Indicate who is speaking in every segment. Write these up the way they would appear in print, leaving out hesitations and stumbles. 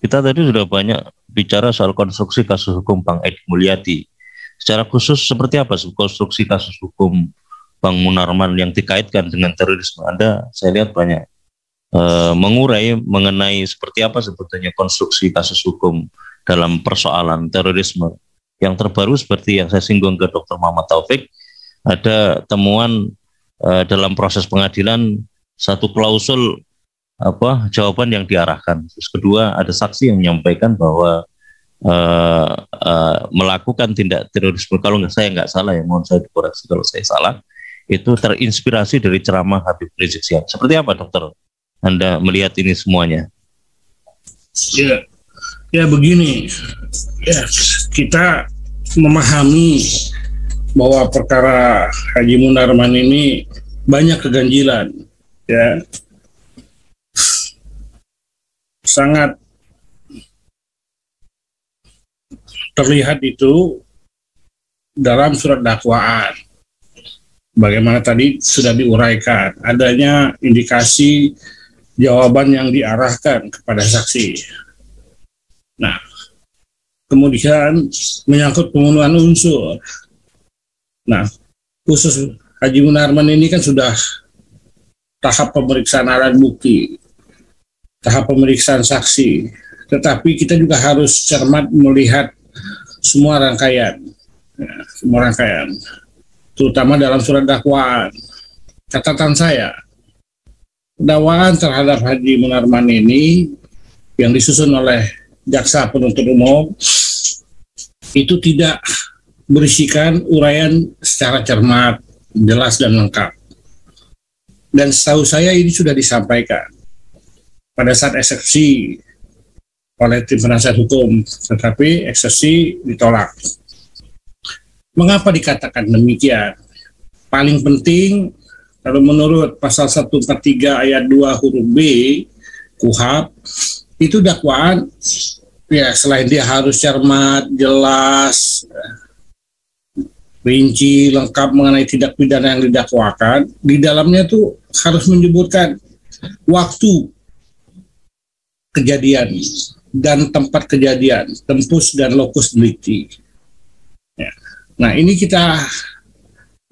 Speaker 1: Kita tadi sudah banyak bicara soal konstruksi kasus hukum Bang Edi Mulyadi. Secara khusus seperti apa konstruksi kasus hukum Bang Munarman yang dikaitkan dengan terorisme? Anda saya lihat banyak mengurai mengenai seperti apa sebetulnya konstruksi kasus hukum dalam persoalan terorisme. Yang terbaru seperti yang saya singgung ke Dr. Muhammad Taufik, ada temuan dalam proses pengadilan satu klausul jawaban yang diarahkan. Terus kedua, ada saksi yang menyampaikan bahwa melakukan tindak terorisme, kalau saya nggak salah ya, mohon saya dikoreksi kalau saya salah, itu terinspirasi dari ceramah Habib Rizik Sihab. Seperti apa dokter Anda melihat ini semuanya?
Speaker 2: Ya begini, ya kita memahami bahwa perkara Haji Munarman ini banyak keganjilan, ya. Sangat terlihat itu dalam surat dakwaan. Bagaimana tadi sudah diuraikan, adanya indikasi jawaban yang diarahkan kepada saksi. Nah, kemudian menyangkut pembunuhan unsur. Nah, khusus Haji Munarman ini kan sudah tahap pemeriksaan alat bukti, tahap pemeriksaan saksi, tetapi kita juga harus cermat melihat semua rangkaian, terutama dalam surat dakwaan. Catatan saya, dakwaan terhadap Haji Munarman ini yang disusun oleh jaksa penuntut umum itu tidak berisikan uraian secara cermat, jelas dan lengkap. Dan setahu saya ini sudah disampaikan pada saat eksepsi oleh tim penasihat hukum, tetapi eksepsi ditolak. Mengapa dikatakan demikian? Paling penting, kalau menurut pasal 143 ayat 2 huruf B KUHP, itu dakwaan, ya selain dia harus cermat, jelas, rinci, lengkap mengenai tindak pidana yang didakwakan, di dalamnya tuh harus menyebutkan waktu kejadian dan tempat kejadian, tempus dan lokus delicti. Ya. Nah, ini kita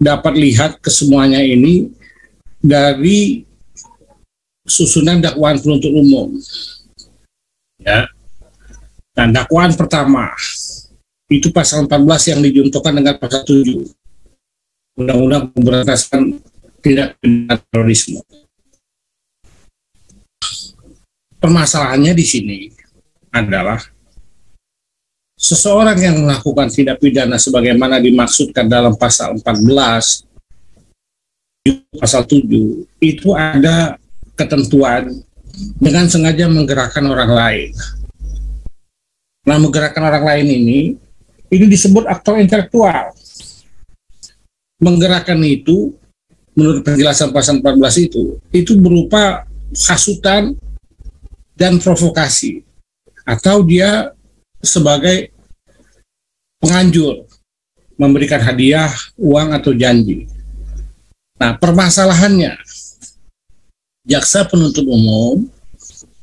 Speaker 2: dapat lihat kesemuanya ini dari susunan dakwaan penuntut umum. Ya. Dan dakwaan pertama itu pasal 14 yang dijuntukan dengan pasal 7 Undang-Undang Pemberantasan Tindak Pidana Terorisme. Permasalahannya di sini adalah seseorang yang melakukan tindak pidana sebagaimana dimaksudkan dalam pasal 14 pasal 7 itu ada ketentuan dengan sengaja menggerakkan orang lain. Nah, menggerakkan orang lain ini disebut aktor intelektual. Menggerakkan itu, menurut penjelasan pasal 14 itu berupa hasutan dan provokasi, atau dia sebagai penganjur, memberikan hadiah, uang, atau janji. Nah, permasalahannya, jaksa penuntut umum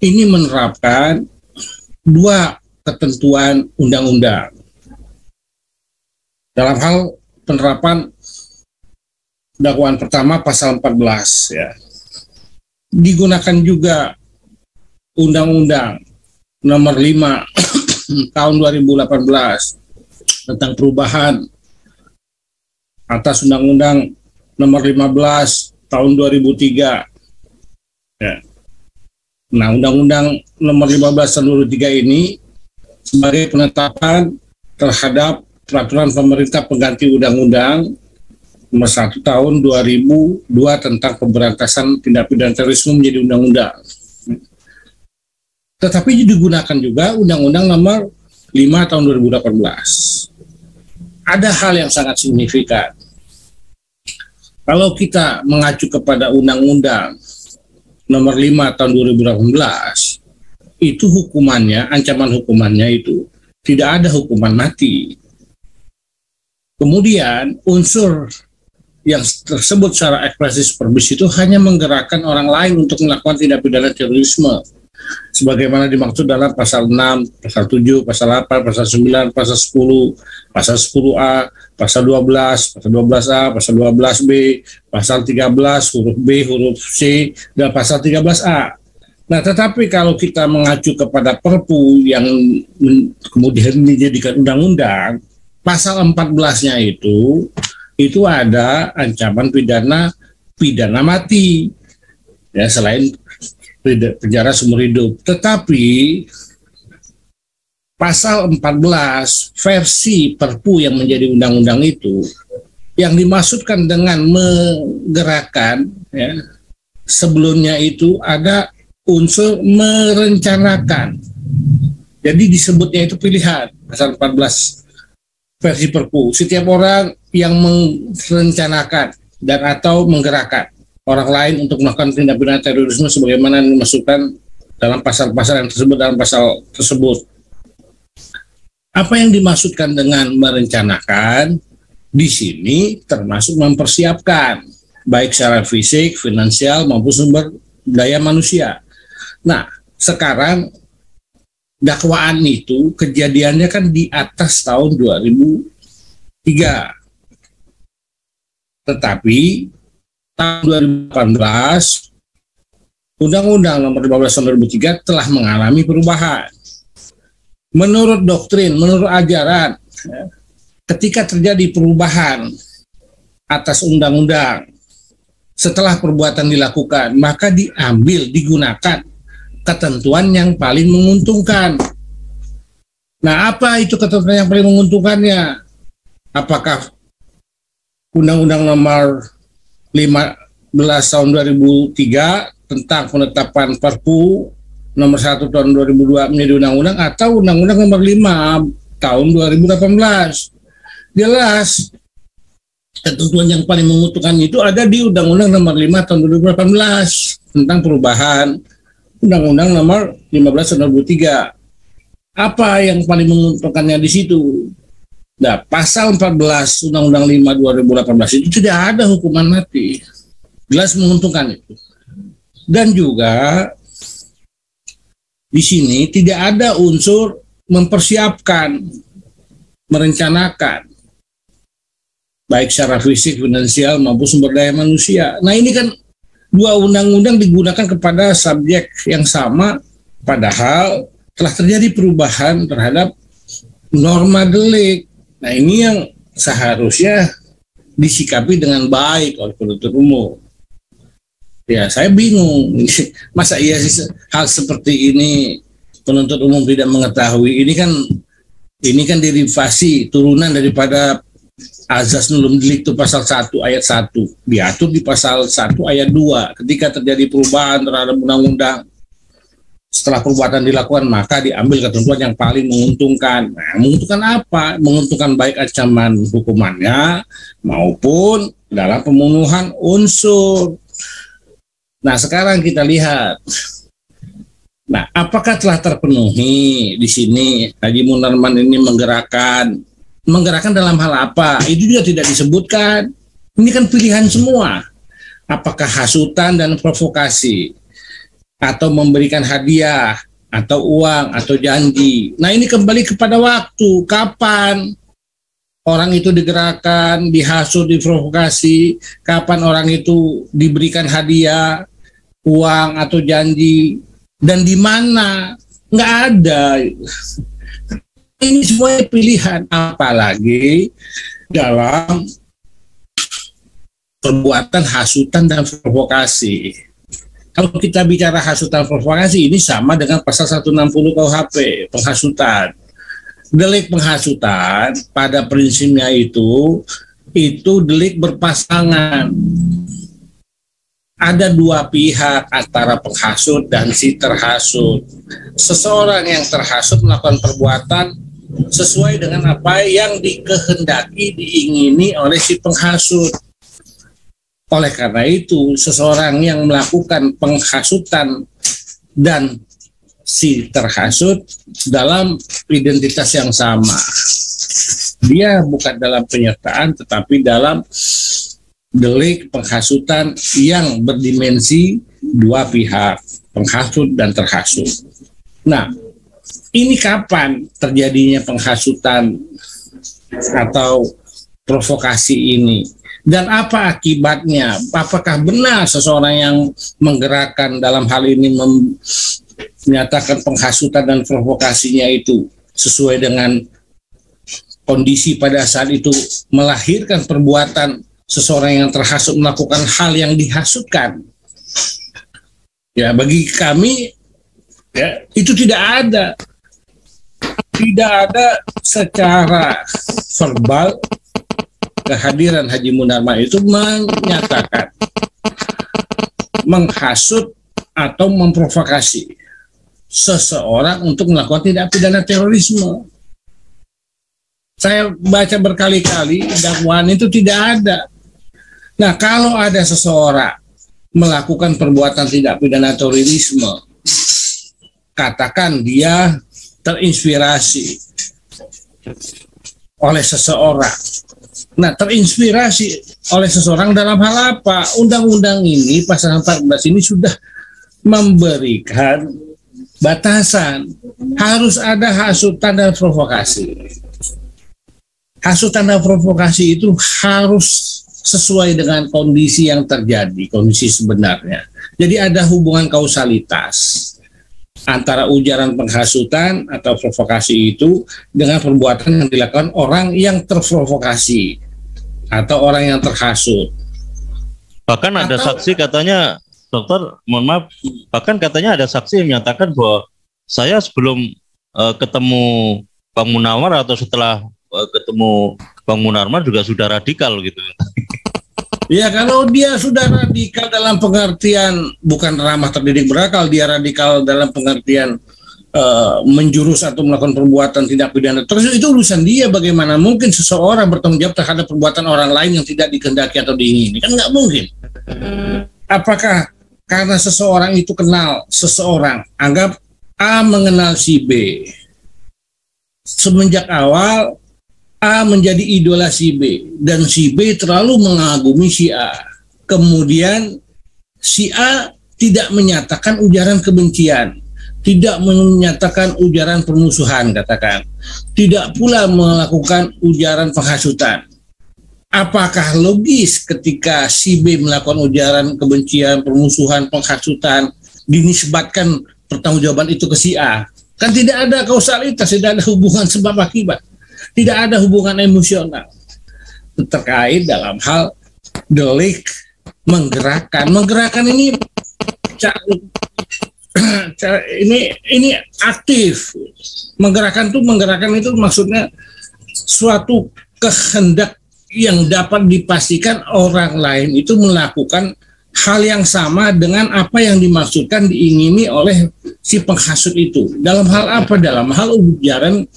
Speaker 2: ini menerapkan dua ketentuan undang-undang dalam hal penerapan dakwaan pertama pasal 14 ya. Digunakan juga Undang-Undang nomor 5 tahun 2018 tentang perubahan atas Undang-Undang nomor 15 tahun 2003 ya. Nah, Undang-Undang nomor 15 tahun 2003 ini sebagai penetapan terhadap peraturan pemerintah pengganti Undang-Undang nomor 1 tahun 2002 tentang pemberantasan tindak pidana terorisme menjadi undang-undang. Tetapi digunakan juga Undang-Undang nomor 5 tahun 2018. Ada hal yang sangat signifikan. Kalau kita mengacu kepada Undang-Undang nomor 5 tahun 2018, itu hukumannya, ancaman hukumannya itu tidak ada hukuman mati. Kemudian unsur yang tersebut secara ekspresif verbis itu hanya menggerakkan orang lain untuk melakukan tindak pidana terorisme. sebagaimana dimaksud dalam pasal 6, pasal 7, pasal 8, pasal 9, pasal 10, pasal 10A, pasal 12, pasal 12A, pasal 12B, pasal 13, huruf B, huruf C, dan pasal 13A. Nah, tetapi kalau kita mengacu kepada Perpu yang kemudian dijadikan undang-undang, pasal 14-nya itu ada ancaman pidana mati. Ya, selain penjara seumur hidup. Tetapi pasal 14 versi Perpu yang menjadi undang-undang itu, yang dimaksudkan dengan menggerakkan, ya, sebelumnya itu ada unsur merencanakan. Jadi disebutnya itu pilihan, pasal 14 versi Perpu. Setiap orang yang merencanakan dan atau menggerakkan orang lain untuk melakukan tindak pidana terorisme sebagaimana dimasukkan dalam pasal-pasal yang tersebut dalam pasal tersebut. Apa yang dimaksudkan dengan merencanakan? Di sini termasuk mempersiapkan, baik secara fisik, finansial, maupun sumber daya manusia. Nah, sekarang dakwaan itu kejadiannya kan di atas tahun 2003. Tetapi tahun 2018 Undang-Undang Nomor 15 Tahun 2003 telah mengalami perubahan. Menurut doktrin, menurut ajaran, ketika terjadi perubahan atas undang-undang setelah perbuatan dilakukan, maka digunakan ketentuan yang paling menguntungkan. Nah, apa itu ketentuan yang paling menguntungkannya? Apakah Undang-Undang Nomor 15 Tahun 2003 tentang penetapan Perpu Nomor 1 Tahun 2002 menjadi undang-undang, atau Undang-Undang Nomor 5 Tahun 2018? Jelas ketentuan yang paling menguntungkan itu ada di Undang-Undang Nomor 5 Tahun 2018 tentang perubahan Undang-Undang Nomor 15 Tahun 2003. Apa yang paling menguntungkannya di situ? Nah, pasal 14 Undang-Undang 5 2018 itu tidak ada hukuman mati. Jelas menguntungkan itu. Dan juga di sini tidak ada unsur mempersiapkan, merencanakan, baik secara fisik, finansial, maupun sumber daya manusia. Nah, ini kan dua undang-undang digunakan kepada subjek yang sama, padahal telah terjadi perubahan terhadap norma delik. Nah, ini yang seharusnya disikapi dengan baik oleh penuntut umum. Ya, saya bingung. Masa iya sih hal seperti ini penuntut umum tidak mengetahui? Ini kan derivasi turunan daripada azas nulum delicto pasal 1 ayat 1, diatur di pasal 1 ayat 2. Ketika terjadi perubahan terhadap undang-undang, setelah perbuatan dilakukan, maka diambil ketentuan yang paling menguntungkan. Nah, menguntungkan apa? Menguntungkan baik ancaman hukumannya maupun dalam pemenuhan unsur. Nah, sekarang kita lihat. Nah, apakah telah terpenuhi di sini? Haji Munarman ini menggerakkan dalam hal apa? Itu juga tidak disebutkan. Ini kan pilihan semua. Apakah hasutan dan provokasi, atau memberikan hadiah, atau uang, atau janji. Nah, ini kembali kepada waktu. Kapan orang itu digerakkan, dihasut, diprovokasi, kapan orang itu diberikan hadiah, uang, atau janji, dan di mana? Nggak ada. Ini semua pilihan, apalagi dalam perbuatan hasutan dan provokasi. Kalau kita bicara hasutan provokasi, ini sama dengan pasal 160 KUHP, penghasutan. Delik penghasutan pada prinsipnya itu delik berpasangan. Ada dua pihak antara penghasut dan si terhasut. Seseorang yang terhasut melakukan perbuatan sesuai dengan apa yang dikehendaki, diingini oleh si penghasut. Oleh karena itu, seseorang yang melakukan penghasutan dan si terhasut dalam identitas yang sama. Dia bukan dalam penyertaan, tetapi dalam delik penghasutan yang berdimensi dua pihak, penghasut dan terhasut. Nah, ini kapan terjadinya penghasutan atau provokasi ini? Dan apa akibatnya? Apakah benar seseorang yang menggerakkan dalam hal ini menyatakan penghasutan dan provokasinya itu sesuai dengan kondisi pada saat itu melahirkan perbuatan seseorang yang terhasut melakukan hal yang dihasutkan? Ya, bagi kami ya, itu tidak ada secara verbal kehadiran Haji Munarman itu menyatakan menghasut atau memprovokasi seseorang untuk melakukan tindak pidana terorisme. Saya baca berkali-kali dakwaan itu tidak ada. Nah, kalau ada seseorang melakukan perbuatan tindak pidana terorisme, katakan dia terinspirasi oleh seseorang. Nah, terinspirasi oleh seseorang dalam hal apa? Undang-undang ini, pasal 14 ini sudah memberikan batasan. Harus ada hasutan dan provokasi. Hasutan dan provokasi itu harus sesuai dengan kondisi yang terjadi, kondisi sebenarnya. Jadi ada hubungan kausalitas antara ujaran penghasutan atau provokasi itu dengan perbuatan yang dilakukan orang yang terprovokasi atau orang yang terhasut.
Speaker 1: Bahkan ada saksi katanya, dokter, mohon maaf, bahkan katanya ada saksi yang menyatakan bahwa saya sebelum ketemu Bang Munawar atau setelah ketemu Bang Munarman juga sudah radikal gitu.
Speaker 2: Ya, kalau dia sudah radikal dalam pengertian bukan ramah terdidik berakal, dia radikal dalam pengertian menjurus atau melakukan perbuatan tindak pidana terus, itu urusan dia. Bagaimana mungkin seseorang bertanggung jawab terhadap perbuatan orang lain yang tidak dikehendaki atau diingini? Kan nggak mungkin. Apakah karena seseorang itu kenal seseorang, anggap A mengenal si B, semenjak awal A menjadi idola si B dan si B terlalu mengagumi si A. Kemudian si A tidak menyatakan ujaran kebencian, tidak menyatakan ujaran permusuhan, katakan, tidak pula melakukan ujaran penghasutan. Apakah logis ketika si B melakukan ujaran kebencian, permusuhan, penghasutan, dinisbatkan pertanggungjawaban itu ke si A? Kan tidak ada kausalitas, tidak ada hubungan sebab akibat. Tidak ada hubungan emosional terkait dalam hal delik menggerakkan. Menggerakkan ini ini aktif. Menggerakkan itu maksudnya suatu kehendak yang dapat dipastikan orang lain itu melakukan hal yang sama dengan apa yang dimaksudkan, diingini oleh si penghasut itu. Dalam hal apa? Dalam hal ujaran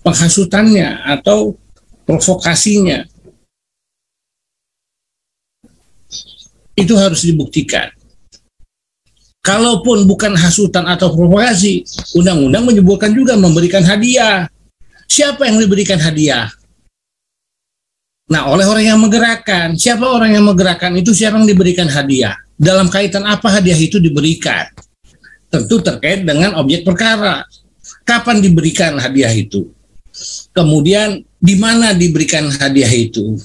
Speaker 2: penghasutannya atau provokasinya. Itu harus dibuktikan. Kalaupun bukan hasutan atau provokasi, undang-undang menyebutkan juga memberikan hadiah. Siapa yang diberikan hadiah? Nah, oleh orang yang menggerakkan. Siapa orang yang menggerakkan itu? Siapa yang diberikan hadiah? Dalam kaitan apa hadiah itu diberikan? Tentu terkait dengan objek perkara. Kapan diberikan hadiah itu? Kemudian di mana diberikan hadiah itu,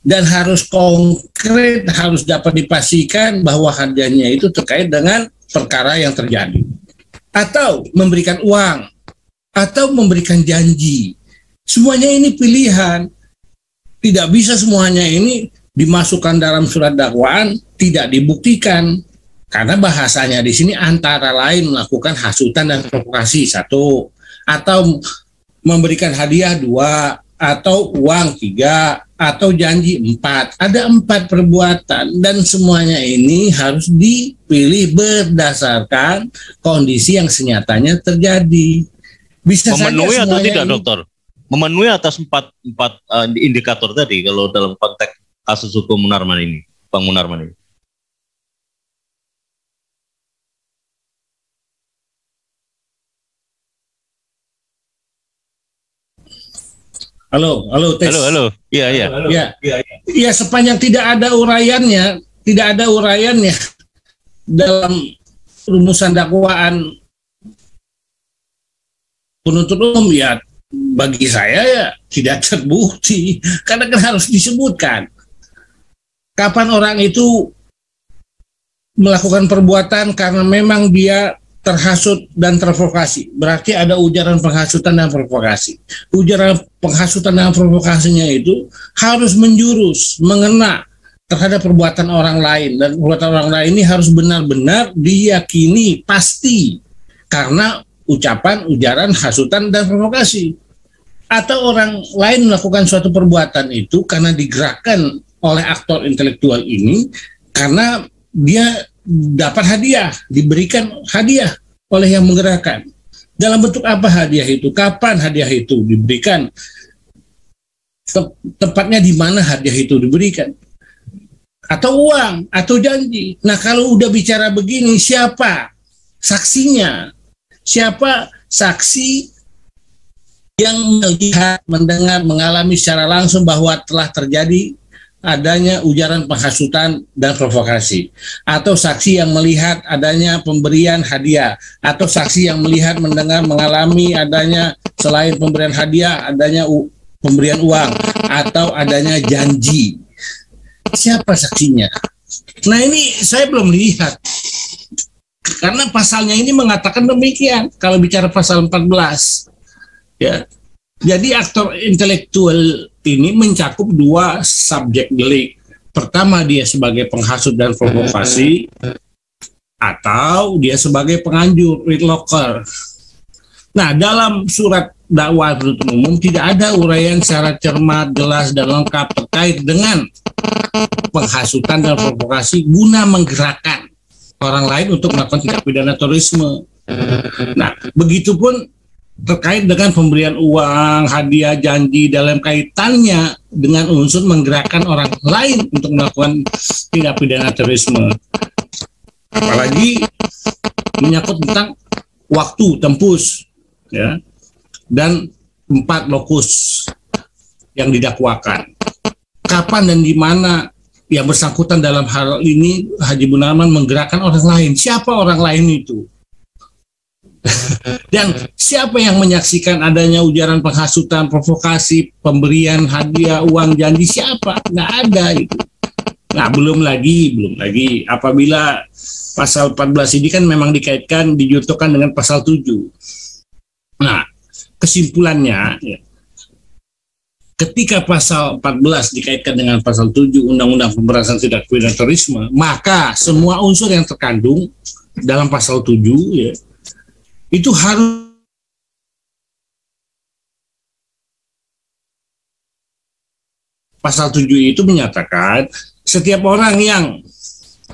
Speaker 2: dan harus konkret, harus dapat dipastikan bahwa hadiahnya itu terkait dengan perkara yang terjadi, atau memberikan uang, atau memberikan janji. Semuanya ini pilihan, tidak bisa semuanya ini dimasukkan dalam surat dakwaan, tidak dibuktikan, karena bahasanya di sini antara lain melakukan hasutan dan provokasi 1, atau memberikan hadiah 2, atau uang 3, atau janji 4. Ada 4 perbuatan dan semuanya ini harus dipilih berdasarkan kondisi yang senyatanya terjadi. Bisa
Speaker 1: memenuhi
Speaker 2: saja
Speaker 1: atau tidak,
Speaker 2: ini,
Speaker 1: dokter? Memenuhi atas 4 indikator tadi kalau dalam konteks kasus hukum Munarman ini, Bang Munarman ini.
Speaker 2: Halo, tes.
Speaker 1: Halo.
Speaker 2: Iya, sepanjang tidak ada uraiannya, dalam rumusan dakwaan penuntut umum ya bagi saya ya tidak terbukti, karena kan harus disebutkan kapan orang itu melakukan perbuatan karena memang dia terhasut dan terprovokasi. Berarti ada ujaran penghasutan dan provokasi. Ujaran penghasutan dan provokasinya itu harus menjurus, mengena terhadap perbuatan orang lain, dan perbuatan orang lain ini harus benar-benar diyakini pasti karena ucapan, ujaran, hasutan, dan provokasi. Atau orang lain melakukan suatu perbuatan itu karena digerakkan oleh aktor intelektual ini karena dia dapat hadiah, diberikan hadiah oleh yang menggerakkan. Dalam bentuk apa hadiah itu? Kapan hadiah itu diberikan? Tempatnya di mana hadiah itu diberikan? Atau uang, atau janji. Nah, kalau udah bicara begini, siapa saksinya? Siapa saksi yang melihat, mendengar, mengalami secara langsung bahwa telah terjadi adanya ujaran penghasutan dan provokasi, atau saksi yang melihat adanya pemberian hadiah, atau saksi yang melihat, mendengar, mengalami adanya selain pemberian hadiah adanya pemberian uang atau adanya janji. Siapa saksinya? Nah, ini saya belum lihat, karena pasalnya ini mengatakan demikian kalau bicara pasal 14. Ya. Jadi aktor intelektual ini mencakup dua subjek delik. Pertama, dia sebagai penghasut dan provokasi, atau dia sebagai penganjur, witlocker. Nah, dalam surat dakwah penuntut umum tidak ada uraian secara cermat, jelas, dan lengkap terkait dengan penghasutan dan provokasi guna menggerakkan orang lain untuk melakukan tindak pidana terorisme. Nah, begitupun terkait dengan pemberian uang, hadiah, janji dalam kaitannya dengan unsur menggerakkan orang lain untuk melakukan tindak pidana terorisme. Apalagi menyangkut tentang waktu tempus, ya, dan tempat lokus yang didakwakan. Kapan dan di mana yang bersangkutan dalam hal ini Haji Munarman menggerakkan orang lain? Siapa orang lain itu? Dan siapa yang menyaksikan adanya ujaran penghasutan, provokasi, pemberian hadiah, uang, janji? Siapa? Nggak ada itu. Nah, belum lagi apabila pasal 14 ini kan memang dikaitkan, dijuntukan dengan pasal 7. Nah, kesimpulannya, ya, ketika pasal 14 dikaitkan dengan pasal 7 Undang-Undang Pemberantasan Tindak Pidana Terorisme, maka semua unsur yang terkandung dalam pasal 7, ya, itu harus pasal 7 itu menyatakan setiap orang yang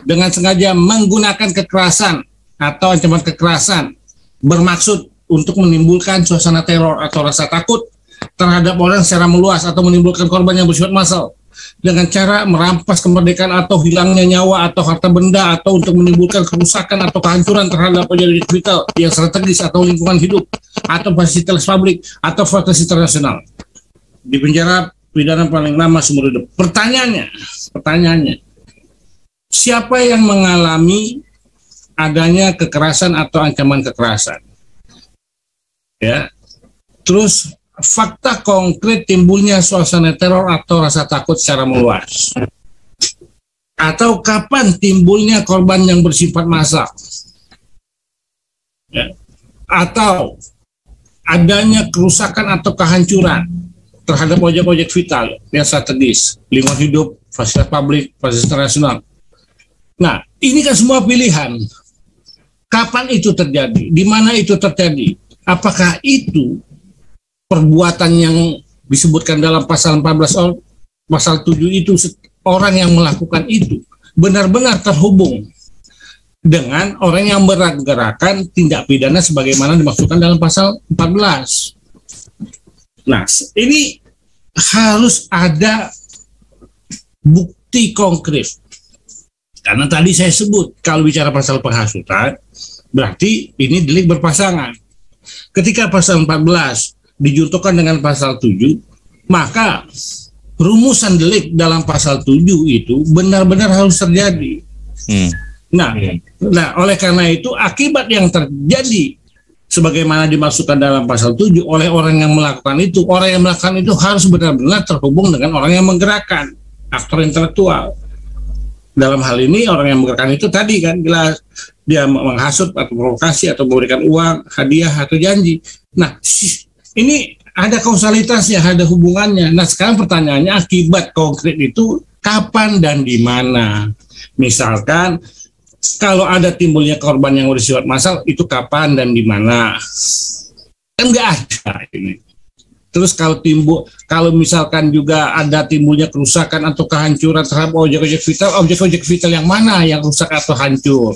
Speaker 2: dengan sengaja menggunakan kekerasan atau ancaman kekerasan bermaksud untuk menimbulkan suasana teror atau rasa takut terhadap orang secara meluas atau menimbulkan korban yang bersifat massal dengan cara merampas kemerdekaan atau hilangnya nyawa atau harta benda atau untuk menimbulkan kerusakan atau kehancuran terhadap objek vital yang strategis atau lingkungan hidup atau fasilitas publik atau fasilitas internasional dipenjara pidana paling lama seumur hidup. Pertanyaannya, siapa yang mengalami adanya kekerasan atau ancaman kekerasan? Ya, terus fakta konkret timbulnya suasana teror atau rasa takut secara meluas, atau kapan timbulnya korban yang bersifat massal, ya, atau adanya kerusakan atau kehancuran terhadap objek-objek vital yang strategis, lingkungan hidup, fasilitas publik, fasilitas internasional. Nah, ini kan semua pilihan. Kapan itu terjadi? Di mana itu terjadi? Apakah itu perbuatan yang disebutkan dalam pasal 14 pasal 7 itu, orang yang melakukan itu benar-benar terhubung dengan orang yang menggerakkan tindak pidana sebagaimana dimaksudkan dalam pasal 14. Nah, ini harus ada bukti konkret. Karena tadi saya sebut kalau bicara pasal penghasutan berarti ini delik berpasangan. Ketika pasal 14 dijuntukan dengan pasal 7, maka rumusan delik dalam pasal 7 itu benar-benar harus terjadi. Nah, oleh karena itu akibat yang terjadi sebagaimana dimaksudkan dalam pasal 7 oleh orang yang melakukan itu harus benar-benar terhubung dengan orang yang menggerakkan, aktor intelektual. Dalam hal ini orang yang menggerakkan itu tadi kan jelas dia menghasut atau provokasi atau memberikan uang, hadiah atau janji. Nah, ini ada kausalitasnya, ada hubungannya. Nah, sekarang pertanyaannya akibat konkret itu kapan dan di mana? Misalkan kalau ada timbulnya korban yang bersifat massal itu kapan dan di mana? Kan nggak ada ini. Terus kalau misalkan juga ada timbulnya kerusakan atau kehancuran terhadap objek-objek vital yang mana yang rusak atau hancur?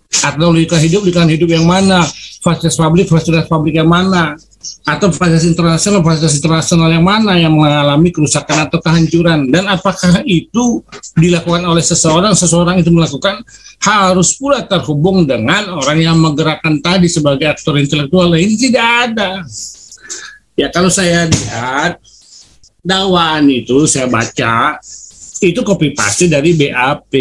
Speaker 2: Atau lingkungan hidup yang mana? Fasilitas publik yang mana? Atau fasilitas internasional yang mana yang mengalami kerusakan atau kehancuran? Dan apakah itu dilakukan oleh seseorang itu melakukan harus pula terhubung dengan orang yang menggerakkan tadi sebagai aktor intelektual? Ini tidak ada. Ya, kalau saya lihat dakwaan itu saya baca itu copy paste dari BAP.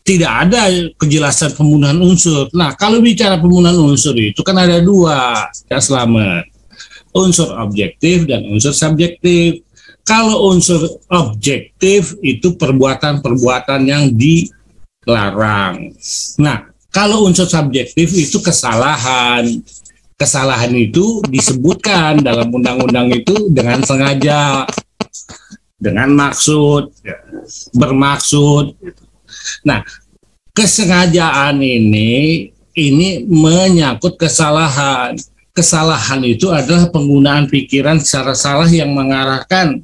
Speaker 2: Tidak ada kejelasan pembunuhan unsur. Nah, kalau bicara pembunuhan unsur itu kan ada dua, ya Slamet. Unsur objektif dan unsur subjektif. Kalau unsur objektif itu perbuatan-perbuatan yang dilarang. Nah, kalau unsur subjektif itu kesalahan. Kesalahan itu disebutkan dalam undang-undang itu dengan sengaja, dengan maksud, bermaksud. Nah, kesengajaan ini menyangkut kesalahan. Kesalahan itu adalah penggunaan pikiran secara salah yang mengarahkan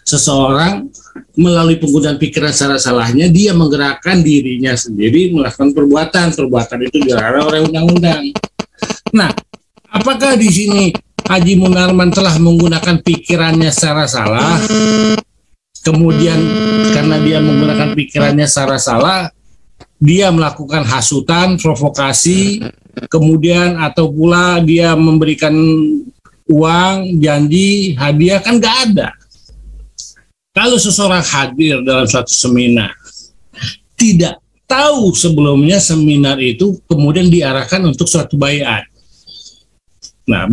Speaker 2: seseorang melalui penggunaan pikiran secara salahnya dia menggerakkan dirinya sendiri melakukan perbuatan itu dilarang oleh undang-undang. Nah, apakah di sini Haji Munarman telah menggunakan pikirannya secara salah? Kemudian karena dia menggunakan pikirannya secara salah, dia melakukan hasutan, provokasi, kemudian atau pula dia memberikan uang, janji, hadiah, kan nggak ada. Kalau seseorang hadir dalam suatu seminar, tidak tahu sebelumnya seminar itu kemudian diarahkan untuk suatu baiat. Nah,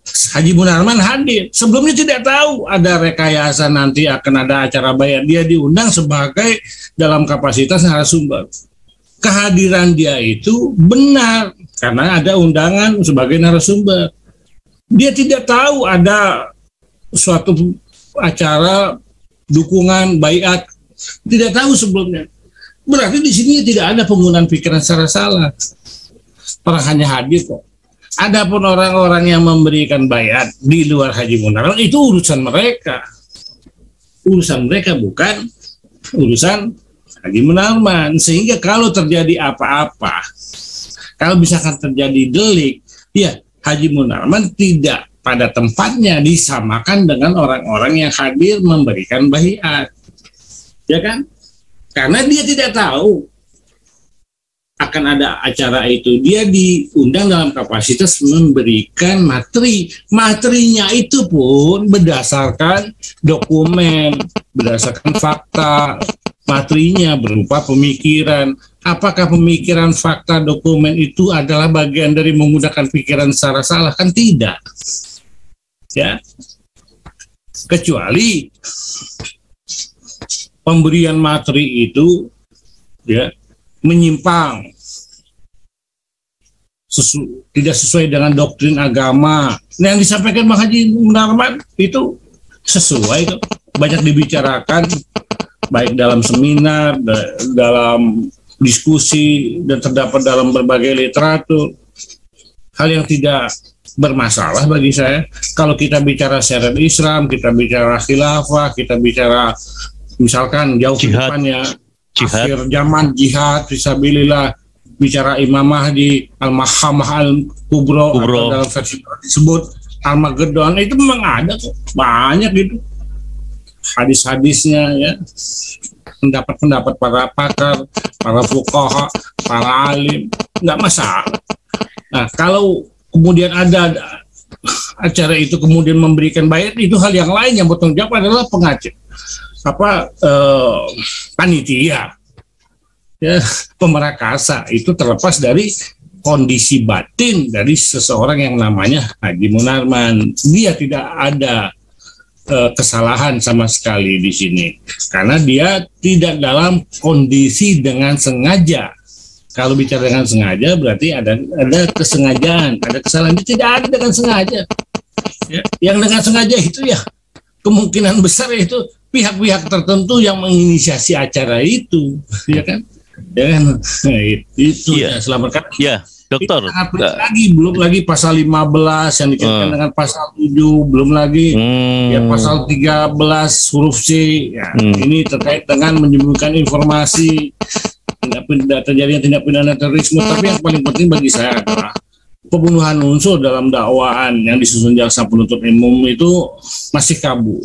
Speaker 2: Haji Munarman hadir. Sebelumnya tidak tahu ada rekayasa nanti akan ada acara baiat. Dia diundang sebagai dalam kapasitas narasumber. Kehadiran dia itu benar karena ada undangan sebagai narasumber. Dia tidak tahu ada suatu acara dukungan baiat. Tidak tahu sebelumnya. Berarti di sini tidak ada penggunaan pikiran secara salah. Orang hanya hadir kok. Adapun orang-orang yang memberikan baiat di luar Haji Munarman itu urusan mereka. Urusan mereka bukan urusan Haji Munarman. Sehingga kalau terjadi apa-apa, kalau misalkan terjadi delik, ya Haji Munarman tidak pada tempatnya disamakan dengan orang-orang yang hadir memberikan baiat. Ya kan? Karena dia tidak tahu akan ada acara itu, dia diundang dalam kapasitas memberikan materi. Materinya itu pun berdasarkan dokumen, berdasarkan fakta. Materinya berupa pemikiran. Apakah pemikiran, fakta, dokumen itu adalah bagian dari menggunakan pikiran secara salah? Kan tidak. Ya. Kecuali pemberian materi itu ya menyimpang, tidak sesuai dengan doktrin agama. Nah, yang disampaikan Bang Haji Munarman itu sesuai kok. Banyak dibicarakan baik dalam seminar, dalam diskusi, dan terdapat dalam berbagai literatur. Hal yang tidak bermasalah bagi saya. Kalau kita bicara syariat Islam, kita bicara khilafah, kita bicara misalkan jauh ke depannya akhir zaman jihad fisabilillah, bicara Imam Mahdi, Al-Mahkamah Al-Kubro, atau dalam versi disebut Al-Magedon, itu memang ada kok, banyak gitu hadis-hadisnya ya, pendapat-pendapat para pakar, para fuqaha, para alim, nggak masalah. Nah, kalau kemudian ada acara itu kemudian memberikan baiat, itu hal yang lain. Yang bertanggung jawab adalah panitia. ya, pemerakasa itu terlepas dari kondisi batin dari seseorang yang namanya Haji Munarman. Dia tidak ada kesalahan sama sekali di sini karena dia tidak dalam kondisi dengan sengaja. Kalau bicara dengan sengaja berarti ada kesengajaan, ada kesalahan. Dia tidak ada dengan sengaja. Ya, yang dengan sengaja itu ya kemungkinan besar itu pihak-pihak tertentu yang menginisiasi acara itu, ya kan? Dan itu ya selamatkan.
Speaker 1: Iya, dokter.
Speaker 2: Lagi belum lagi pasal 15 yang dikaitkan dengan pasal 7, belum lagi ya pasal 13 huruf C. Ya, ini terkait dengan menyembunyikan informasi terjadinya tindak pidana terorisme. Tapi yang paling penting bagi saya adalah pembunuhan unsur dalam dakwaan yang disusun jaksa penuntut umum itu masih kabur.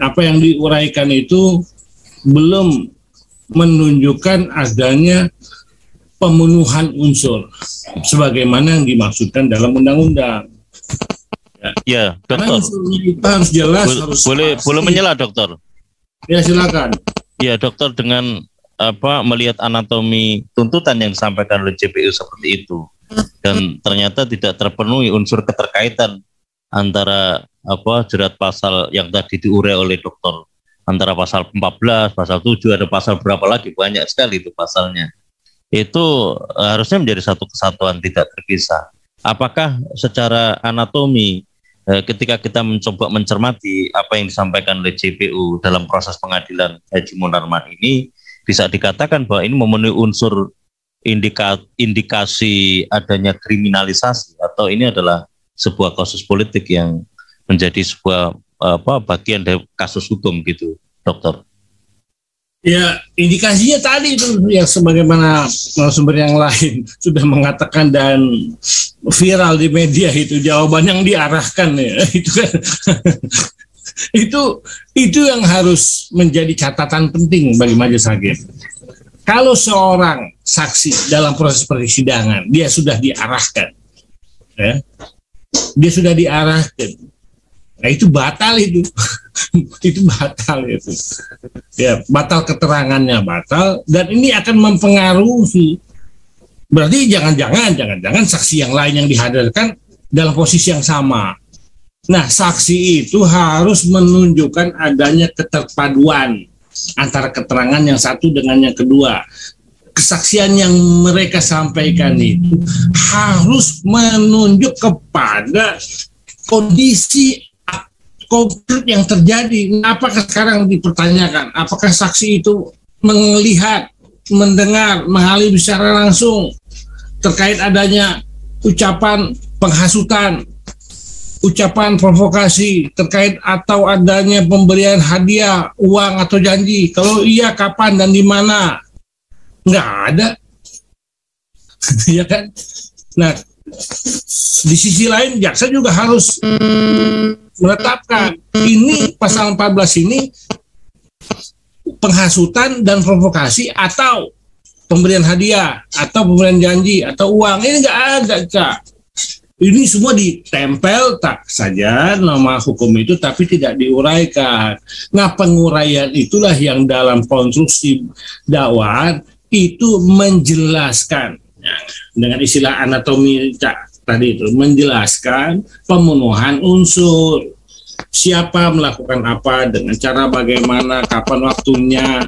Speaker 2: Apa yang diuraikan itu belum menunjukkan adanya pemenuhan unsur sebagaimana yang dimaksudkan dalam undang-undang.
Speaker 1: Ya, dokter.
Speaker 2: Kita harus jelas,
Speaker 1: boleh menyela, dokter.
Speaker 2: Ya, silakan.
Speaker 1: Ya, dokter, dengan melihat anatomi tuntutan yang disampaikan oleh JPU seperti itu dan ternyata tidak terpenuhi unsur keterkaitan antara jerat pasal yang tadi diurai oleh dokter, antara pasal 14, pasal 7, ada pasal berapa lagi, banyak sekali itu pasalnya. Itu harusnya menjadi satu kesatuan, tidak terpisah. Apakah secara anatomi ketika kita mencoba mencermati apa yang disampaikan oleh JPU dalam proses pengadilan Haji Munarman ini, bisa dikatakan bahwa ini memenuhi unsur indikasi adanya kriminalisasi, atau ini adalah sebuah kasus politik yang menjadi sebuah bagian dari kasus hukum gitu, dokter?
Speaker 2: Ya, indikasinya tadi itu yang sebagaimana sumber yang lain sudah mengatakan dan viral di media, itu jawaban yang diarahkan ya. Itu kan itu yang harus menjadi catatan penting bagi majelis hakim. Kalau seorang saksi dalam proses persidangan dia sudah diarahkan, ya, dia sudah diarahkan, nah itu batal itu. Itu batal itu. Ya, batal keterangannya batal, dan ini akan mempengaruhi. Berarti jangan-jangan saksi yang lain yang dihadirkan dalam posisi yang sama. Nah, saksi itu harus menunjukkan adanya keterpaduan antara keterangan yang satu dengan yang kedua. Kesaksian yang mereka sampaikan itu harus menunjuk kepada kondisi konkret yang terjadi. Apakah sekarang dipertanyakan, apakah saksi itu melihat, mendengar, mengalami secara langsung terkait adanya ucapan penghasutan, ucapan provokasi terkait atau adanya pemberian hadiah, uang atau janji? Kalau iya, kapan dan di mana? Nggak ada. Ya kan? Nah, di sisi lain jaksa juga harus menetapkan ini pasal 14 ini penghasutan dan provokasi atau pemberian hadiah atau pemberian janji atau uang. Ini nggak ada, Cak. Ini semua ditempel tak saja nama hukum itu, tapi tidak diuraikan. Nah, penguraian itulah yang dalam konstruksi dakwaan itu menjelaskan, ya, dengan istilah anatomi tadi itu, menjelaskan pemenuhan unsur, siapa melakukan apa, dengan cara bagaimana, kapan waktunya,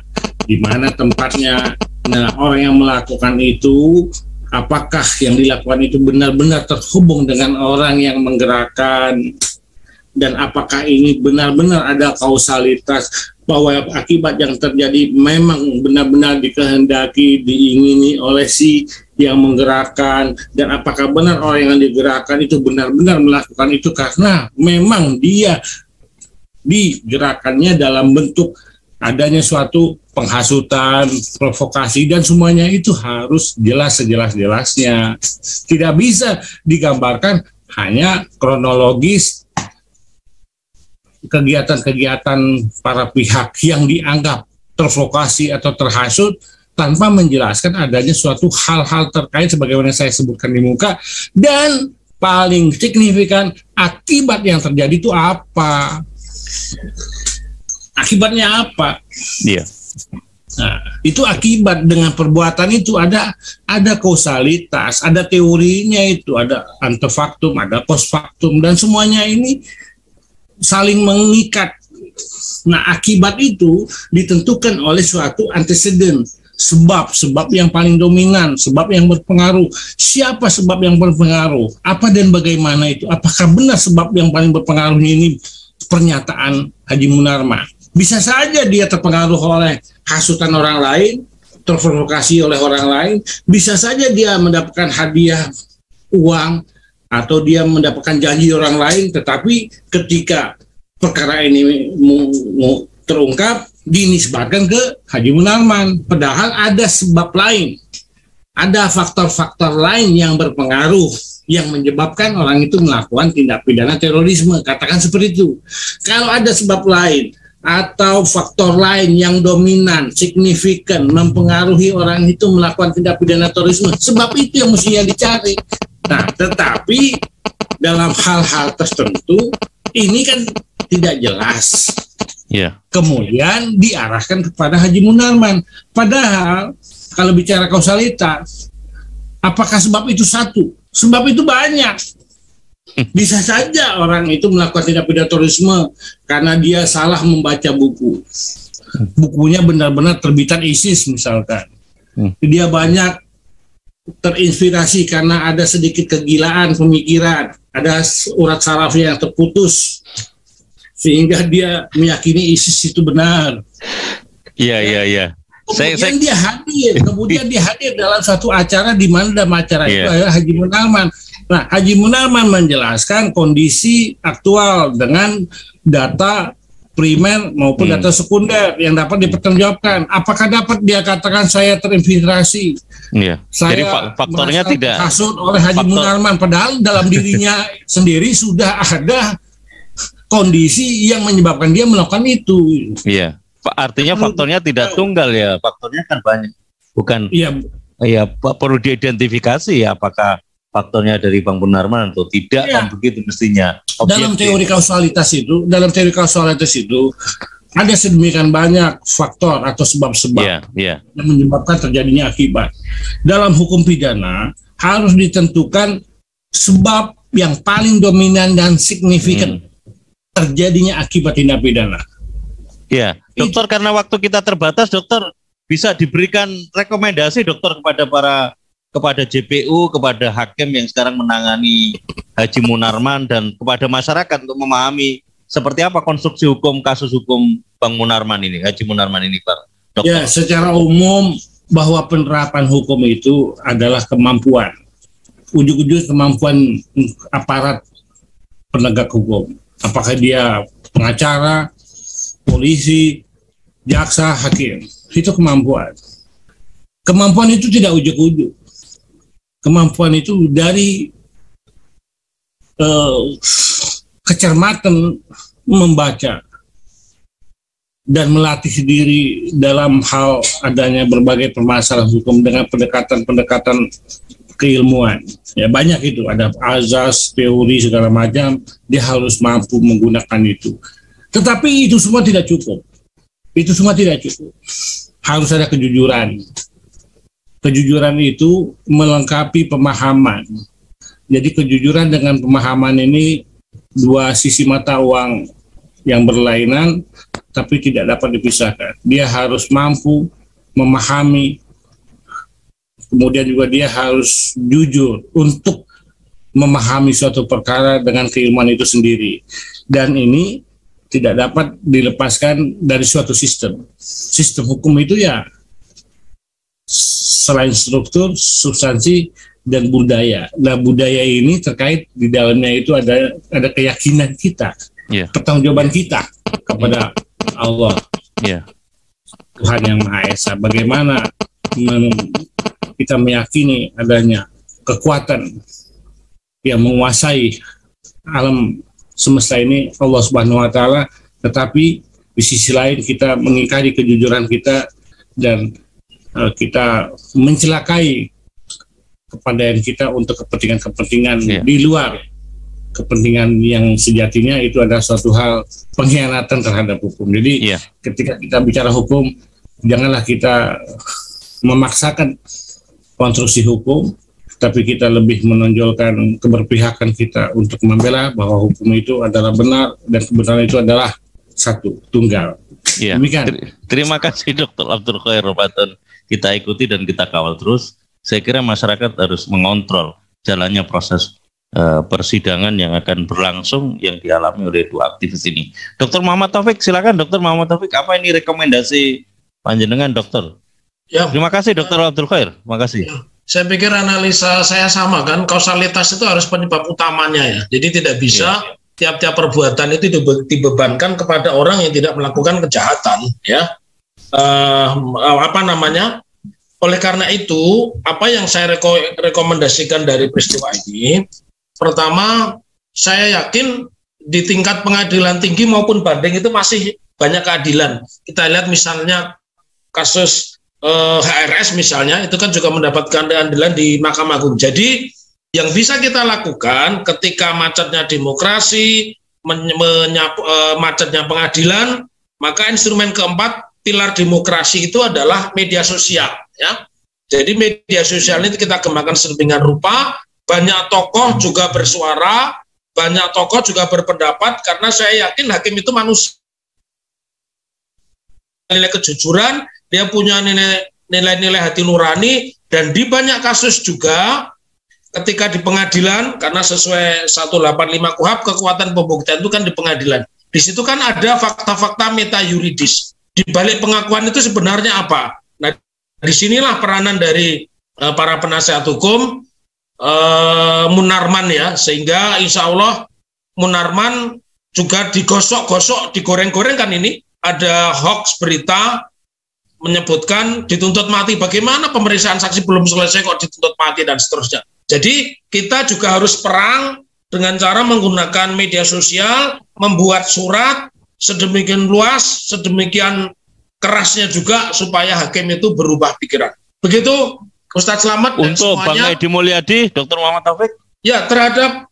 Speaker 2: di mana tempatnya. Nah, orang yang melakukan itu, apakah yang dilakukan itu benar-benar terhubung dengan orang yang menggerakkan, dan apakah ini benar-benar ada kausalitas bahwa akibat yang terjadi memang benar-benar dikehendaki, diingini oleh si yang menggerakkan, dan apakah benar orang yang digerakkan itu benar-benar melakukan itu karena memang dia digerakannya dalam bentuk adanya suatu penghasutan, provokasi, dan semuanya itu harus jelas sejelas-jelasnya. Tidak bisa digambarkan hanya kronologis kegiatan-kegiatan para pihak yang dianggap terprovokasi atau terhasut tanpa menjelaskan adanya suatu hal-hal terkait sebagaimana saya sebutkan di muka, dan paling signifikan akibat yang terjadi itu apa. Akibatnya apa?
Speaker 1: Iya.
Speaker 2: Nah, itu akibat dengan perbuatan itu ada kausalitas, ada teorinya itu, ada antefaktum, ada postfaktum, dan semuanya ini saling mengikat. Nah, akibat itu ditentukan oleh suatu antecedent, sebab yang paling dominan, sebab yang berpengaruh. Siapa sebab yang berpengaruh? Apa dan bagaimana itu? Apakah benar sebab yang paling berpengaruh ini pernyataan Haji Munarman? Bisa saja dia terpengaruh oleh hasutan orang lain, terprovokasi oleh orang lain, bisa saja dia mendapatkan hadiah uang atau dia mendapatkan janji orang lain, tetapi ketika perkara ini terungkap, dinisbatkan ke Haji Munarman, padahal ada sebab lain, ada faktor-faktor lain yang berpengaruh yang menyebabkan orang itu melakukan tindak pidana terorisme, katakan seperti itu. Kalau ada sebab lain atau faktor lain yang dominan, signifikan, mempengaruhi orang itu melakukan tindak pidana terorisme, sebab itu yang mestinya dicari. Nah, tetapi dalam hal-hal tertentu ini kan tidak jelas. Kemudian diarahkan kepada Haji Munarman. Padahal kalau bicara kausalitas, apakah sebab itu satu? Sebab itu banyak. Bisa saja orang itu melakukan tindak pidana terorisme karena dia salah membaca buku. Bukunya benar-benar terbitan ISIS misalkan. Dia banyak terinspirasi karena ada sedikit kegilaan pemikiran, ada urat sarafnya yang terputus sehingga dia meyakini ISIS itu benar.
Speaker 1: Iya.
Speaker 2: Kemudian dia hadir dalam satu acara di mana dalam acara itu adalah Haji Munarman. Nah, Haji Munarman menjelaskan kondisi aktual dengan data primer maupun data sekunder yang dapat dipertanggungjawabkan. Apakah dapat dia katakan saya terinfiltrasi? Saya
Speaker 1: jadi faktornya tidak
Speaker 2: hasut oleh Haji Munarman, padahal dalam dirinya sendiri sudah ada kondisi yang menyebabkan dia melakukan itu.
Speaker 1: Iya. Artinya faktornya tidak tunggal ya, faktornya kan banyak. Bukan. Iya, perlu diidentifikasi ya apakah faktornya dari Bang Munarman atau tidak, kan begitu mestinya.
Speaker 2: Dalam teori kausalitas itu, ada sedemikian banyak faktor atau sebab-sebab yang menyebabkan terjadinya akibat. Dalam hukum pidana harus ditentukan sebab yang paling dominan dan signifikan terjadinya akibat tindak pidana.
Speaker 1: Ya, dokter, karena waktu kita terbatas, dokter bisa diberikan rekomendasi dokter kepada JPU, kepada hakim yang sekarang menangani Haji Munarman dan kepada masyarakat untuk memahami seperti apa konstruksi hukum kasus hukum Bang Munarman ini, Haji Munarman ini, Pak Dokter.
Speaker 2: Ya, secara umum bahwa penerapan hukum itu adalah kemampuan, ujung-ujung kemampuan aparat penegak hukum. Apakah dia pengacara, polisi, jaksa, hakim, itu kemampuan. Kemampuan itu tidak ujuk-ujuk. Kemampuan itu dari kecermatan membaca dan melatih diri dalam hal adanya berbagai permasalahan hukum dengan pendekatan-pendekatan keilmuan. Ya, banyak itu, ada azas, teori, segala macam, dia harus mampu menggunakan itu. Tetapi itu semua tidak cukup. Harus ada kejujuran. Kejujuran itu melengkapi pemahaman. Jadi kejujuran dengan pemahaman ini dua sisi mata uang yang berlainan, tapi tidak dapat dipisahkan. Dia harus mampu memahami, kemudian juga dia harus jujur untuk memahami suatu perkara dengan keilmuan itu sendiri. Dan ini tidak dapat dilepaskan dari suatu sistem. Sistem hukum itu ya selain struktur, substansi, dan budaya. Nah, budaya ini terkait di dalamnya itu ada keyakinan kita, pertanggungjawaban kita kepada Allah, Tuhan yang Maha Esa. Bagaimana kita meyakini adanya kekuatan yang menguasai alam semesta ini, Allah Subhanahu Wa Taala. Tetapi di sisi lain kita mengingkari kejujuran kita dan kita mencelakai kepandaian kita untuk kepentingan-kepentingan di luar kepentingan yang sejatinya itu adalah suatu hal pengkhianatan terhadap hukum. Jadi ketika kita bicara hukum, janganlah kita memaksakan konstruksi hukum, tapi kita lebih menonjolkan keberpihakan kita untuk membela bahwa hukum itu adalah benar dan kebenaran itu adalah satu, tunggal.
Speaker 1: Ya, terima kasih Dr. Abdul Khair Ramadan. Kita ikuti dan kita kawal terus. Saya kira masyarakat harus mengontrol jalannya proses persidangan yang akan berlangsung yang dialami oleh dua aktivis ini. Dr. Muhammad Taufik, silakan Dr. Muhammad Taufik, apa ini rekomendasi panjenengan dokter?
Speaker 3: Ya.
Speaker 1: Terima kasih Dr. Abdul Khair, terima kasih.
Speaker 3: Ya. Saya pikir analisa saya sama kan, kausalitas itu harus penyebab utamanya ya. Jadi tidak bisa tiap-tiap perbuatan itu dibebankan kepada orang yang tidak melakukan kejahatan ya. Oleh karena itu, apa yang saya rekomendasikan dari peristiwa ini, pertama, saya yakin di tingkat pengadilan tinggi maupun banding itu masih banyak keadilan. Kita lihat misalnya kasus HRS misalnya, itu kan juga mendapatkan keadilan di Mahkamah Agung. Jadi, yang bisa kita lakukan ketika macetnya demokrasi, macetnya pengadilan, maka instrumen keempat, pilar demokrasi itu adalah media sosial. Ya, jadi media sosial ini kita kembangkan sedemikian rupa, banyak tokoh juga bersuara, banyak tokoh juga berpendapat, karena saya yakin hakim itu manusia, nilai kejujuran, dia punya nilai-nilai hati nurani, dan di banyak kasus juga ketika di pengadilan, karena sesuai 185 KUHP, kekuatan pembuktian itu kan di pengadilan. Di situ kan ada fakta-fakta meta yuridis. Di balik pengakuan itu sebenarnya apa? Nah, disinilah peranan dari para penasihat hukum, Munarman ya, sehingga insya Allah Munarman juga digosok-gosok, digoreng-goreng kan ini, ada hoax berita menyebutkan dituntut mati. Bagaimana pemeriksaan saksi belum selesai kok dituntut mati dan seterusnya. Jadi kita juga harus perang dengan cara menggunakan media sosial, membuat surat sedemikian luas, sedemikian kerasnya juga supaya hakim itu berubah pikiran. Begitu Ustadz Slamet dan
Speaker 1: untuk
Speaker 3: semuanya.
Speaker 1: Bang Edi Mulyadi, Dr. Muhammad Taufik.
Speaker 3: Ya, terhadap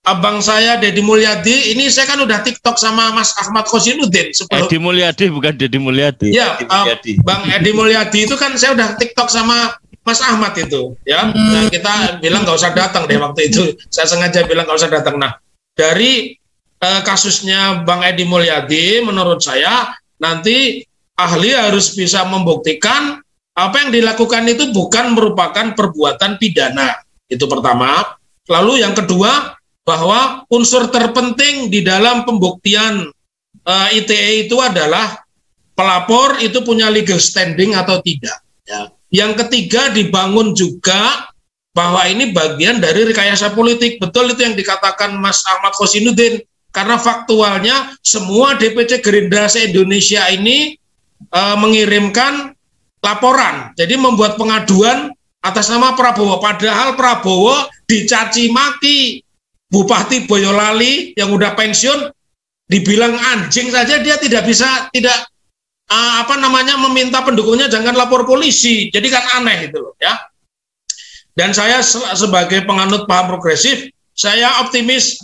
Speaker 3: abang saya Deddy Mulyadi, ini saya kan udah TikTok sama Mas Ahmad Khosinuddin.
Speaker 1: Edi Mulyadi bukan Deddy Mulyadi.
Speaker 3: Ya, Bang Edi Mulyadi itu kan saya udah TikTok sama Mas Ahmad itu, ya. Nah, kita bilang nggak usah datang deh waktu itu. Saya sengaja bilang nggak usah datang. Nah, dari kasusnya Bang Edi Mulyadi, menurut saya nanti ahli harus bisa membuktikan apa yang dilakukan itu bukan merupakan perbuatan pidana. Itu pertama. Lalu yang kedua, bahwa unsur terpenting di dalam pembuktian ITE itu adalah pelapor itu punya legal standing atau tidak. Ya. Yang ketiga, dibangun juga bahwa ini bagian dari rekayasa politik. Betul itu yang dikatakan Mas Ahmad Khosinuddin, karena faktualnya semua DPC Gerindra se-Indonesia ini mengirimkan laporan, jadi membuat pengaduan atas nama Prabowo, padahal Prabowo dicaci maki. Bupati Boyolali yang udah pensiun dibilang anjing saja, dia tidak bisa meminta pendukungnya jangan lapor polisi. Jadi kan aneh itu loh ya. Dan saya sebagai penganut paham progresif, saya optimis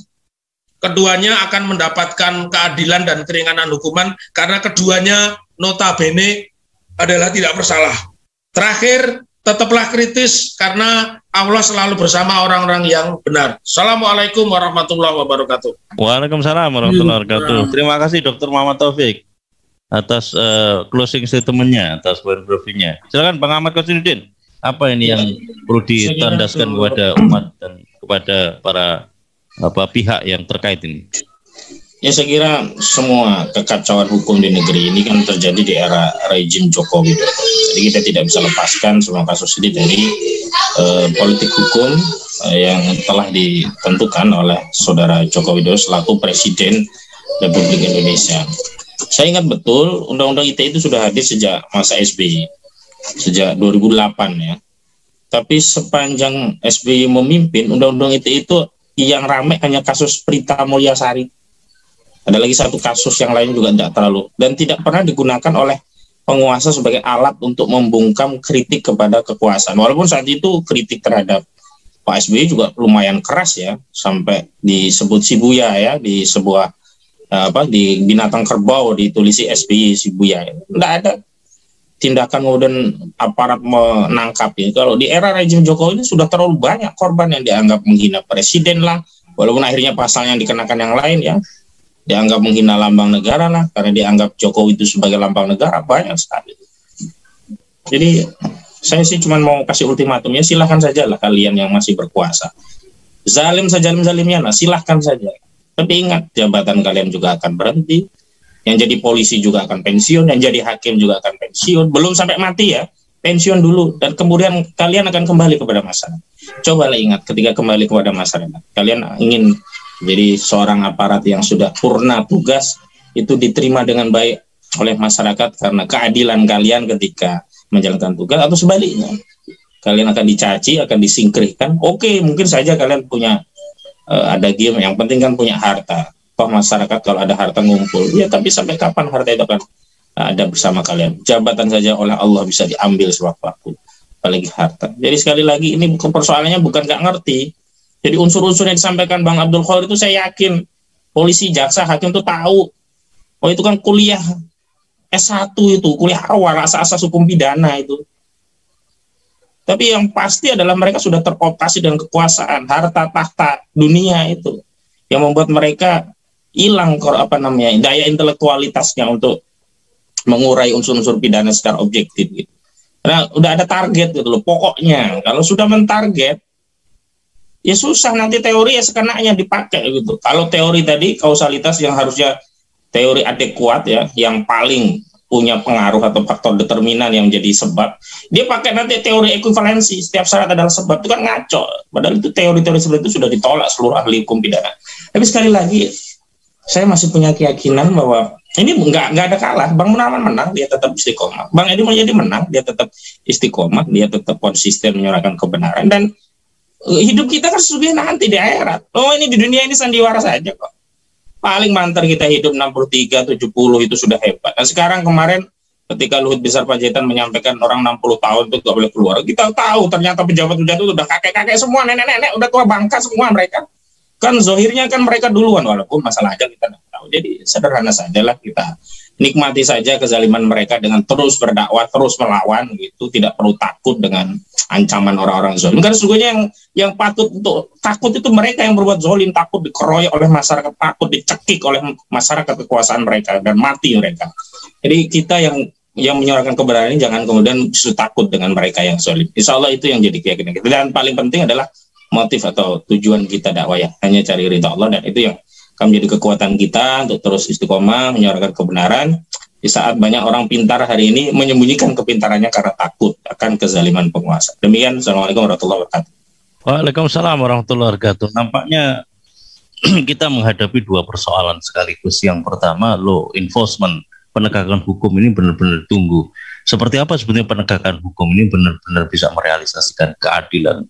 Speaker 3: keduanya akan mendapatkan keadilan dan keringanan hukuman karena keduanya notabene adalah tidak bersalah. Terakhir, tetaplah kritis karena Allah selalu bersama orang-orang yang benar. Assalamualaikum warahmatullahi wabarakatuh.
Speaker 1: Waalaikumsalam warahmatullahi wabarakatuh. Terima kasih Dr. Muhammad Taufik atas closing statement-nya, atas point briefing-nya. Silakan Bang Ahmad Khosinuddin. Apa ini yang perlu ditandaskan kepada umat dan kepada para pihak yang terkait ini?
Speaker 4: Ya, saya kira semua kekacauan hukum di negeri ini kan terjadi di era rejim Joko Widodo. Jadi kita tidak bisa lepaskan semua kasus ini dari politik hukum yang telah ditentukan oleh saudara Joko Widodo selaku Presiden Republik Indonesia. Saya ingat betul Undang-Undang ITE itu sudah hadir sejak masa SBY, sejak 2008 ya. Tapi sepanjang SBY memimpin, Undang-Undang ITE itu yang ramai hanya kasus Prita Mulyasari. Ada lagi satu kasus yang lain juga tidak terlalu, dan tidak pernah digunakan oleh penguasa sebagai alat untuk membungkam kritik kepada kekuasaan. Walaupun saat itu kritik terhadap Pak SBY juga lumayan keras ya, sampai disebut Shibuya ya, di sebuah di binatang kerbau ditulisi SBY si Buya. Nggak ada tindakan kemudian aparat menangkap ya. Kalau di era rejim Jokowi ini sudah terlalu banyak korban yang dianggap menghina presiden lah, walaupun akhirnya pasalnya yang dikenakan yang lain ya, dianggap menghina lambang negara lah, karena dianggap Jokowi itu sebagai lambang negara, banyak sekali. Jadi saya sih cuma mau kasih ultimatum, ya silahkan saja lah kalian yang masih berkuasa, zalim sezalim-zalimnya lah, silahkan saja. Tapi ingat, jabatan kalian juga akan berhenti, yang jadi polisi juga akan pensiun, yang jadi hakim juga akan pensiun, belum sampai mati ya, pensiun dulu, dan kemudian kalian akan kembali kepada masyarakat. Cobalah ingat, ketika kembali kepada masyarakat, kalian ingin jadi seorang aparat yang sudah purna tugas, itu diterima dengan baik oleh masyarakat karena keadilan kalian ketika menjalankan tugas, atau sebaliknya, kalian akan dicaci, akan disingkirkan. Oke, mungkin saja kalian punya ada game, yang penting kan punya harta. Toh masyarakat kalau ada harta ngumpul, ya tapi sampai kapan harta itu akan ada bersama kalian? Jabatan saja oleh Allah bisa diambil sewaktu-waktu, apalagi harta. Jadi sekali lagi, ini bukan persoalannya bukan nggak ngerti. Jadi unsur-unsur yang disampaikan Bang Abdul Khoir itu saya yakin polisi, jaksa, hakim itu tahu. Oh itu kan kuliah S1 itu, kuliah awal, asas-asas hukum pidana itu. Tapi yang pasti adalah mereka sudah terkooptasi dengan kekuasaan, harta, tahta, dunia itu, yang membuat mereka hilang daya intelektualitasnya untuk mengurai unsur-unsur pidana secara objektif gitu. Karena udah ada target gitu loh. Pokoknya kalau sudah mentarget, ya susah nanti teori ya sekenanya dipakai gitu. Kalau teori tadi kausalitas yang harusnya teori adekuat ya, yang paling punya pengaruh atau faktor determinan yang menjadi sebab, dia pakai nanti teori ekuivalensi, setiap syarat adalah sebab, itu kan ngaco. Padahal itu teori-teori seperti itu sudah ditolak seluruh ahli hukum pidana. Tapi sekali lagi, saya masih punya keyakinan bahwa ini nggak ada kalah. Bang Munarman menang, dia tetap istiqomah. Bang Edi Mulyadi menang, dia tetap istiqomah, dia tetap konsisten menyuarakan kebenaran. Dan hidup kita kan sesungguhnya nanti di akhirat. Oh ini di dunia ini sandiwara saja kok. Paling mantar kita hidup 63, 70 itu sudah hebat. Dan sekarang kemarin ketika Luhut Binsar Panjaitan menyampaikan orang 60 tahun itu nggak boleh keluar, kita tahu ternyata pejabat-pejabat itu udah kakek-kakek semua, nenek-nenek, udah tua bangka semua mereka. Kan zohirnya kan mereka duluan, walaupun masalah aja kita nggak tahu. Jadi sederhana sajalah, kita nikmati saja kezaliman mereka dengan terus berdakwah, terus melawan gitu, tidak perlu takut dengan ancaman orang-orang zalim. Karena sesungguhnya yang patut untuk takut itu mereka yang berbuat zalim, takut dikeroyok oleh masyarakat, takut dicekik oleh masyarakat kekuasaan mereka dan mati mereka. Jadi kita yang menyuarakan kebenaran ini jangan kemudian justru takut dengan mereka yang zalim. Insya Allah itu yang jadi keyakinan kita. Dan paling penting adalah motif atau tujuan kita dakwah ya, hanya cari ridha Allah, dan itu yang akan menjadi kekuatan kita untuk terus istiqomah menyuarakan kebenaran di saat banyak orang pintar hari ini menyembunyikan kepintarannya karena takut akan kezaliman penguasa. Demikian, Assalamualaikum warahmatullahi wabarakatuh.
Speaker 1: Waalaikumsalam warahmatullahi wabarakatuh. Nampaknya kita menghadapi dua persoalan sekaligus. Yang pertama, law enforcement, penegakan hukum ini benar-benar tunggu. Seperti apa sebenarnya penegakan hukum ini benar-benar bisa merealisasikan keadilan,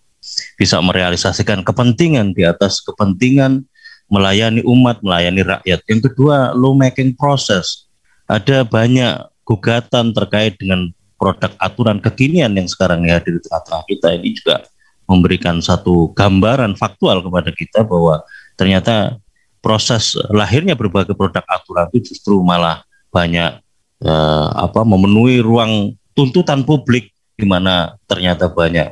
Speaker 1: bisa merealisasikan kepentingan di atas kepentingan, melayani umat, melayani rakyat. Yang kedua, lawmaking process. Ada banyak gugatan terkait dengan produk aturan kekinian yang sekarang hadir di tengah-tengah kita. Ini juga memberikan satu gambaran faktual kepada kita bahwa ternyata proses lahirnya berbagai produk aturan itu justru malah banyak memenuhi ruang tuntutan publik, di mana ternyata banyak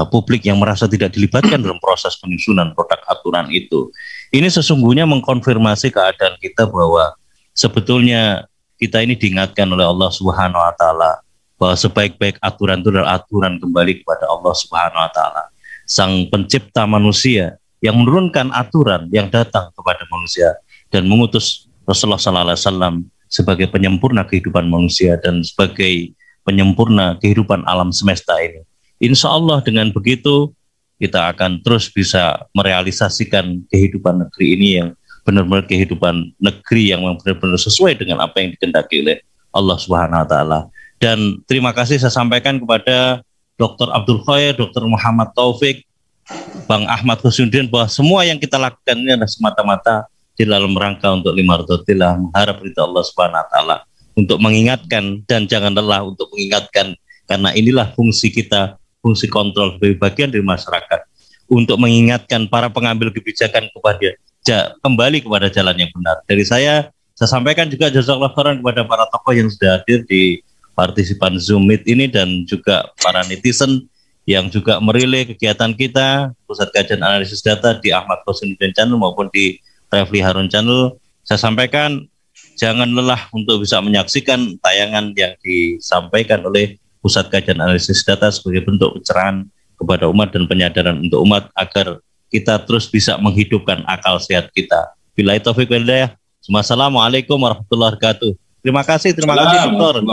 Speaker 1: publik yang merasa tidak dilibatkan dalam proses penyusunan produk aturan itu. Ini sesungguhnya mengkonfirmasi keadaan kita bahwa sebetulnya kita ini diingatkan oleh Allah Subhanahu wa taala bahwa sebaik-baik aturan itu adalah aturan kembali kepada Allah Subhanahu wa taala, Sang Pencipta manusia yang menurunkan aturan yang datang kepada manusia dan mengutus Rasulullah sallallahu alaihi wasallam sebagai penyempurna kehidupan manusia dan sebagai penyempurna kehidupan alam semesta ini. Insya Allah dengan begitu kita akan terus bisa merealisasikan kehidupan negeri ini yang benar-benar kehidupan negeri yang benar-benar sesuai dengan apa yang dikehendaki oleh Allah Subhanahu wa taala. Dan terima kasih saya sampaikan kepada Dr. Abdul Khoir, Dr. Muhammad Taufik, Bang Ahmad Husnuddin, bahwa semua yang kita lakukan ini adalah semata-mata di dalam rangka untuk limardotillah, mengharap ridha Allah Subhanahu wa taala, untuk mengingatkan dan jangan lelah untuk mengingatkan, karena inilah fungsi kita, fungsi kontrol sebagai bagian dari masyarakat, untuk mengingatkan para pengambil kebijakan kepada kembali kepada jalan yang benar. Dari saya sampaikan juga jazakallahu khairan kepada para tokoh yang sudah hadir di partisipan Zoom Meet ini dan juga para netizen yang juga merilai kegiatan kita, Pusat Kajian Analisis Data di Ahmad Khosinuddin Channel maupun di Refli Harun Channel. Saya sampaikan jangan lelah untuk bisa menyaksikan tayangan yang disampaikan oleh Pusat Kajian Analisis Data sebagai bentuk pencerahan kepada umat dan penyadaran untuk umat agar kita terus bisa menghidupkan akal sehat kita. Billahi taufiq wal hidayah. Wassalamualaikum warahmatullahi wabarakatuh. Terima kasih, Dokter.